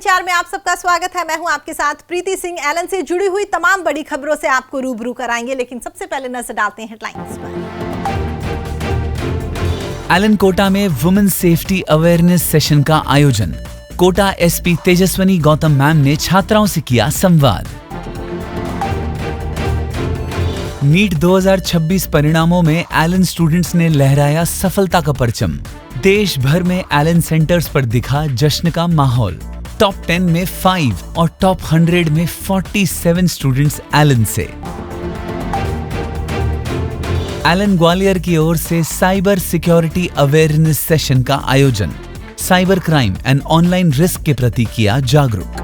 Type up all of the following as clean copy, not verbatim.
संचार में आप सबका स्वागत है। मैं हूं आपके साथ प्रीति सिंह। एलन से जुड़ी हुई तमाम बड़ी खबरों से आपको रूबरू कराएंगे, लेकिन सबसे पहले नजर डालते हैं हेडलाइंस पर। एलन कोटा में वुमेन सेफ्टी अवेयरनेस सेशन का आयोजन। कोटा एसपी तेजस्वनी गौतम मैम ने छात्राओं से किया संवाद। नीट 2026 परिणामों में एलन स्टूडेंट्स ने लहराया सफलता का परचम। देश भर में एलन सेंटर्स पर दिखा जश्न का माहौल। टॉप 10 में 5 और टॉप 100 में 47 स्टूडेंट्स एलन से। एलन ग्वालियर की ओर से साइबर सिक्योरिटी अवेयरनेस सेशन का आयोजन। Cyber crime and online risk के प्रति किया जागरूक।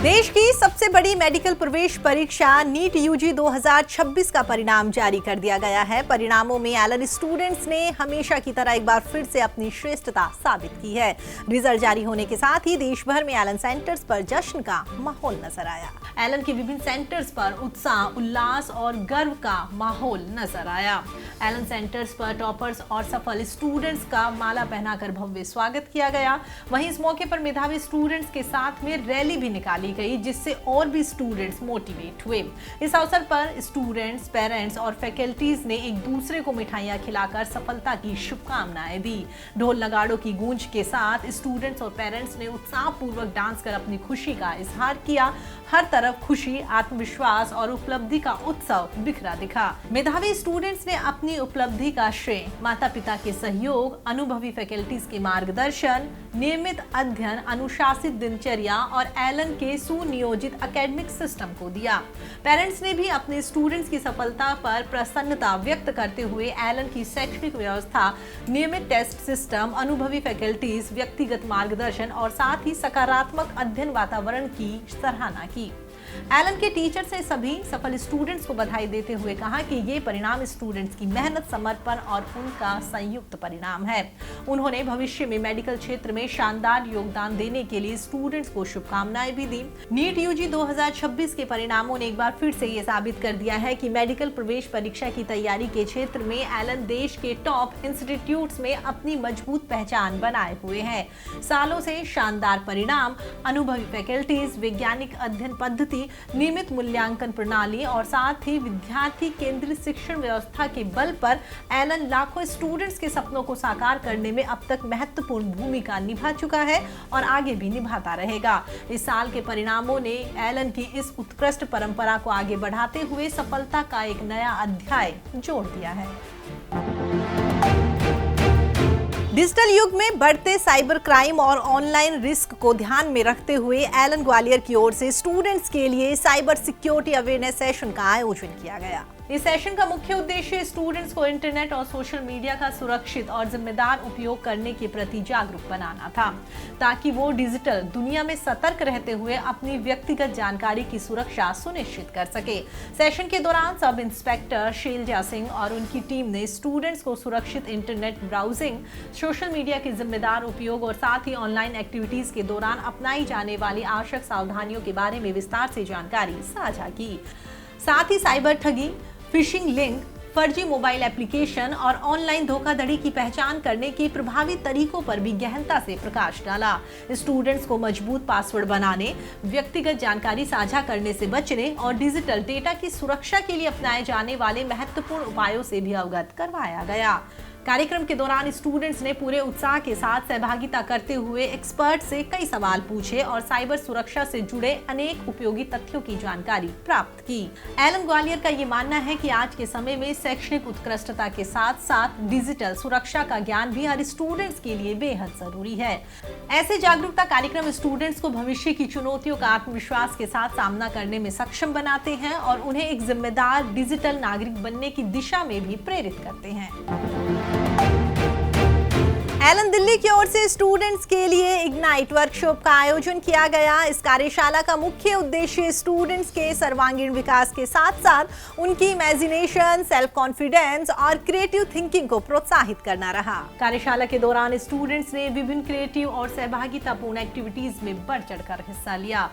देश की सबसे बड़ी मेडिकल प्रवेश परीक्षा नीट यूजी 2026 का परिणाम जारी कर दिया गया है। परिणामों में एलन स्टूडेंट्स ने हमेशा की तरह एक बार फिर से अपनी श्रेष्ठता साबित की है। रिजल्ट जारी होने के साथ ही देश भर में एलन सेंटर्स पर जश्न का माहौल नजर आया। एलन के विभिन्न सेंटर्स पर उत्साह, उल्लास और गर्व का माहौल नजर आया। एलन सेंटर्स पर टॉपर्स और सफल स्टूडेंट्स का माला पहनाकर भव्य स्वागत किया गया। वहीं इस मौके पर मेधावी स्टूडेंट्स के साथ में रैली भी निकाली गई, जिससे और भी स्टूडेंट्स मोटिवेट हुए। इस अवसर पर स्टूडेंट्स, पेरेंट्स और फैकल्टीज ने एक दूसरे को मिठाइयां खिलाकर सफलता की शुभकामनाएं दी। ढोल नगाड़ों की गूंज के साथ स्टूडेंट्स और पेरेंट्स ने उत्साहपूर्वक डांस कर अपनी खुशी का इजहार किया। हर तरफ खुशी, आत्मविश्वास और उपलब्धि का उत्सव बिखरा दिखा। मेधावी स्टूडेंट्स ने अपनी उपलब्धि का श्रेय माता पिता के सहयोग, अनुभवी फैकल्टीज के मार्गदर्शन, नियमित अध्ययन, अनुशासित दिनचर्या और एलन के सुनियोजित एकेडमिक सिस्टम को दिया। पेरेंट्स ने भी अपने स्टूडेंट्स की सफलता पर प्रसन्नता व्यक्त करते हुए एलन की शैक्षणिक व्यवस्था, नियमित टेस्ट सिस्टम, अनुभवी फैकल्टीज, व्यक्तिगत मार्गदर्शन और साथ ही सकारात्मक अध्ययन वातावरण की सराहना की। एलन के टीचर्स ने सभी सफल स्टूडेंट्स को बधाई देते हुए कहा कि ये परिणाम स्टूडेंट्स की मेहनत, समर्पण और उनका संयुक्त परिणाम है। उन्होंने भविष्य में मेडिकल क्षेत्र में शानदार योगदान देने के लिए स्टूडेंट्स को शुभकामनाएं भी दी। नीट यूजी 2026 के परिणामों ने एक बार फिर से ये साबित कर दिया है कि मेडिकल प्रवेश परीक्षा की तैयारी के क्षेत्र में एलन देश के टॉप इंस्टीट्यूट्स में अपनी मजबूत पहचान बनाए हुए हैं। सालों से शानदार परिणाम, अनुभवी फैकल्टीज, वैज्ञानिक अध्ययन पद्धति, नियमित मूल्यांकन प्रणाली और साथ ही विद्यार्थी केंद्रित शिक्षण व्यवस्था के बल पर एलन लाखों स्टूडेंट्स के सपनों को साकार करने में अब तक महत्वपूर्ण भूमिका निभा चुका है और आगे भी निभाता रहेगा। इस साल के परिणामों ने एलन की इस उत्कृष्ट परंपरा को आगे बढ़ाते हुए सफलता का एक नया अध्याय जोड़ दिया है। डिजिटल युग में बढ़ते साइबर क्राइम और ऑनलाइन रिस्क को ध्यान में रखते हुए एलन ग्वालियर की ओर से स्टूडेंट्स के लिए साइबर सिक्योरिटी अवेयरनेस सेशन का आयोजन किया गया। इस सेशन का मुख्य उद्देश्य स्टूडेंट्स को इंटरनेट और सोशल मीडिया का सुरक्षित और जिम्मेदार उपयोग करने के प्रति जागरूक बनाना था, ताकि वो डिजिटल दुनिया में सतर्क रहते हुए अपनी व्यक्तिगत जानकारी की सुरक्षा सुनिश्चित कर सके। सेशन के दौरान सब इंस्पेक्टर शैलजा सिंह और उनकी टीम ने स्टूडेंट्स को सुरक्षित इंटरनेट ब्राउजिंग, सोशल मीडिया के जिम्मेदार उपयोग और साथ ही ऑनलाइन एक्टिविटीज के दौरान अपनाई जाने वाली आवश्यक सावधानियों के बारे में विस्तार से जानकारी साझा की। साथ ही साइबर ठगी, फिशिंग लिंक, फर्जी मोबाइल एप्लीकेशन और ऑनलाइन धोखाधड़ी की पहचान करने के प्रभावी तरीकों पर भी गहनता से प्रकाश डाला। स्टूडेंट्स को मजबूत पासवर्ड बनाने, व्यक्तिगत जानकारी साझा करने से बचने और डिजिटल डेटा की सुरक्षा के लिए अपनाए जाने वाले महत्वपूर्ण उपायों से भी अवगत करवाया गया। कार्यक्रम के दौरान स्टूडेंट्स ने पूरे उत्साह के साथ सहभागिता करते हुए एक्सपर्ट से कई सवाल पूछे और साइबर सुरक्षा से जुड़े अनेक उपयोगी तथ्यों की जानकारी प्राप्त की। एलन ग्वालियर का ये मानना है कि आज के समय में शैक्षणिक उत्कृष्टता के साथ साथ डिजिटल सुरक्षा का ज्ञान भी हर स्टूडेंट्स के लिए बेहद जरूरी है। ऐसे जागरूकता कार्यक्रम स्टूडेंट्स को भविष्य की चुनौतियों का आत्मविश्वास के साथ सामना करने में सक्षम बनाते हैं और उन्हें एक जिम्मेदार डिजिटल नागरिक बनने की दिशा में भी प्रेरित करते हैं। एलन दिल्ली की ओर से स्टूडेंट्स के लिए इग्नाइट वर्कशॉप का आयोजन किया गया। इस कार्यशाला का मुख्य उद्देश्य स्टूडेंट्स के सर्वांगीण विकास के साथ साथ उनकी इमेजिनेशन, सेल्फ कॉन्फिडेंस और क्रिएटिव थिंकिंग को प्रोत्साहित करना रहा। कार्यशाला के दौरान स्टूडेंट्स ने विभिन्न क्रिएटिव और सहभागितापूर्ण एक्टिविटीज में बढ़ चढ़कर हिस्सा लिया।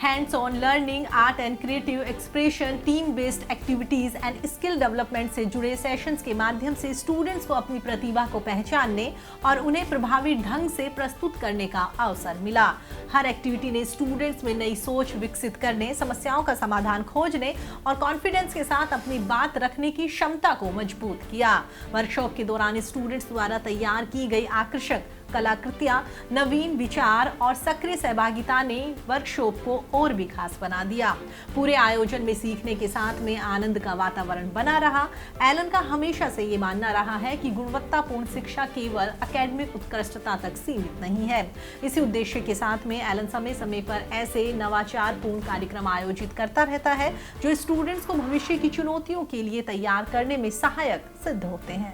Hands on learning, art and creative expression, team based activities and skill development से जुड़े सेशंस के माध्यम से स्टूडेंट्स को अपनी प्रतिभा को पहचानने और और उन्हें प्रभावी ढंग से प्रस्तुत करने का अवसर मिला। हर एक्टिविटी ने स्टूडेंट्स में नई सोच विकसित करने, समस्याओं का समाधान खोजने और कॉन्फिडेंस के साथ अपनी बात रखने की क्षमता को मजबूत किया। वर्कशॉप के दौरान स्टूडेंट्स द्वारा तैयार की गई आकर्षक कलाकृतियां, नवीन विचार और सक्रिय सहभागिता ने वर्कशॉप को और भी खास बना दिया। पूरे आयोजन में सीखने के साथ में आनंद का वातावरण बना रहा। एलन का हमेशा से ये मानना रहा है कि गुणवत्तापूर्ण शिक्षा केवल एकेडमिक उत्कृष्टता तक सीमित नहीं है। इसी उद्देश्य के साथ में एलन समय समय पर ऐसे नवाचारपूर्ण कार्यक्रम आयोजित करता रहता है जो स्टूडेंट्स को भविष्य की चुनौतियों के लिए तैयार करने में सहायक सिद्ध होते हैं।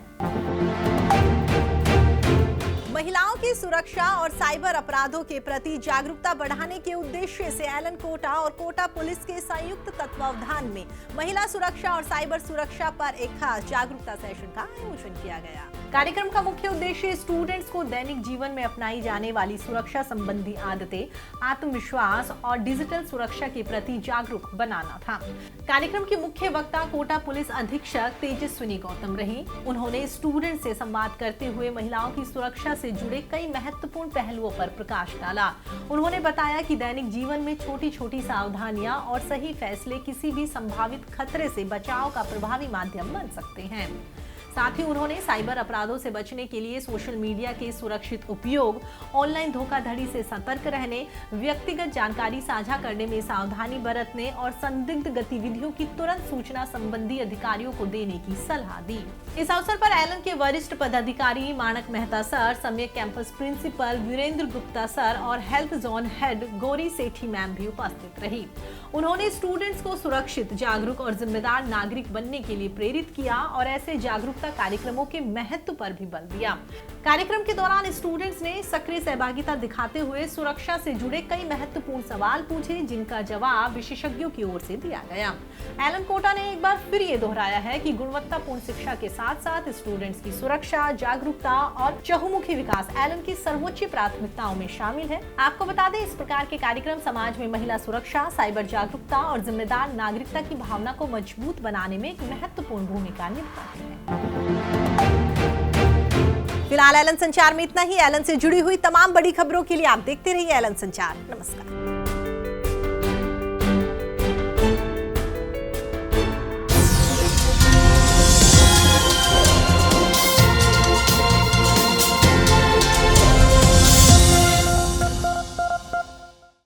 महिलाओं की सुरक्षा और साइबर अपराधों के प्रति जागरूकता बढ़ाने के उद्देश्य से एलन कोटा और कोटा पुलिस के संयुक्त तत्वावधान में महिला सुरक्षा और साइबर सुरक्षा पर एक खास जागरूकता सेशन का आयोजन किया गया। कार्यक्रम का मुख्य उद्देश्य स्टूडेंट्स को दैनिक जीवन में अपनाई जाने वाली सुरक्षा संबंधी आदतें, आत्मविश्वास और डिजिटल सुरक्षा के प्रति जागरूक बनाना था। कार्यक्रम की मुख्य वक्ता कोटा पुलिस अधीक्षक तेजस्विनी गौतम रही। उन्होंने स्टूडेंट से संवाद करते हुए महिलाओं की सुरक्षा से जुड़े कई महत्वपूर्ण पहलुओं पर प्रकाश डाला। उन्होंने बताया कि दैनिक जीवन में छोटी छोटी सावधानियां और सही फैसले किसी भी संभावित खतरे से बचाव का प्रभावी माध्यम बन सकते हैं। साथ ही उन्होंने साइबर अपराधों से बचने के लिए सोशल मीडिया के सुरक्षित उपयोग, ऑनलाइन धोखाधड़ी से सतर्क रहने, व्यक्तिगत जानकारी साझा करने में सावधानी बरतने और संदिग्ध गतिविधियों की तुरंत सूचना संबंधी अधिकारियों को देने की सलाह दी। इस अवसर पर एलन के वरिष्ठ पदाधिकारी Manak Mehta sir, Samyak campus principal Virendra Gupta sir और health zone head Gauri Sethi ma'am भी उपस्थित रही। उन्होंने स्टूडेंट्स को सुरक्षित, जागरूक और जिम्मेदार नागरिक बनने के लिए प्रेरित किया और ऐसे जागरूकता कार्यक्रमों के महत्व पर भी बल दिया। कार्यक्रम के दौरान स्टूडेंट्स ने सक्रिय सहभागिता दिखाते हुए सुरक्षा से जुड़े कई महत्वपूर्ण सवाल पूछे, जिनका जवाब विशेषज्ञों की ओर से दिया गया। एलन कोटा ने एक बार फिर ये दोहराया है कि गुणवत्तापूर्ण शिक्षा के साथ साथ स्टूडेंट्स की सुरक्षा, जागरूकता और चहुमुखी विकास एलन की सर्वोच्च प्राथमिकताओं में शामिल है। आपको बता दें, इस प्रकार के कार्यक्रम समाज में महिला सुरक्षा, साइबर जागरूकता और जिम्मेदार नागरिकता की भावना को मजबूत बनाने में एक महत्वपूर्ण भूमिका निभाते हैं। फिलहाल एलन संचार में इतना ही। एलन से जुड़ी हुई तमाम बड़ी खबरों के लिए आप देखते रहिए एलन संचार। नमस्कार।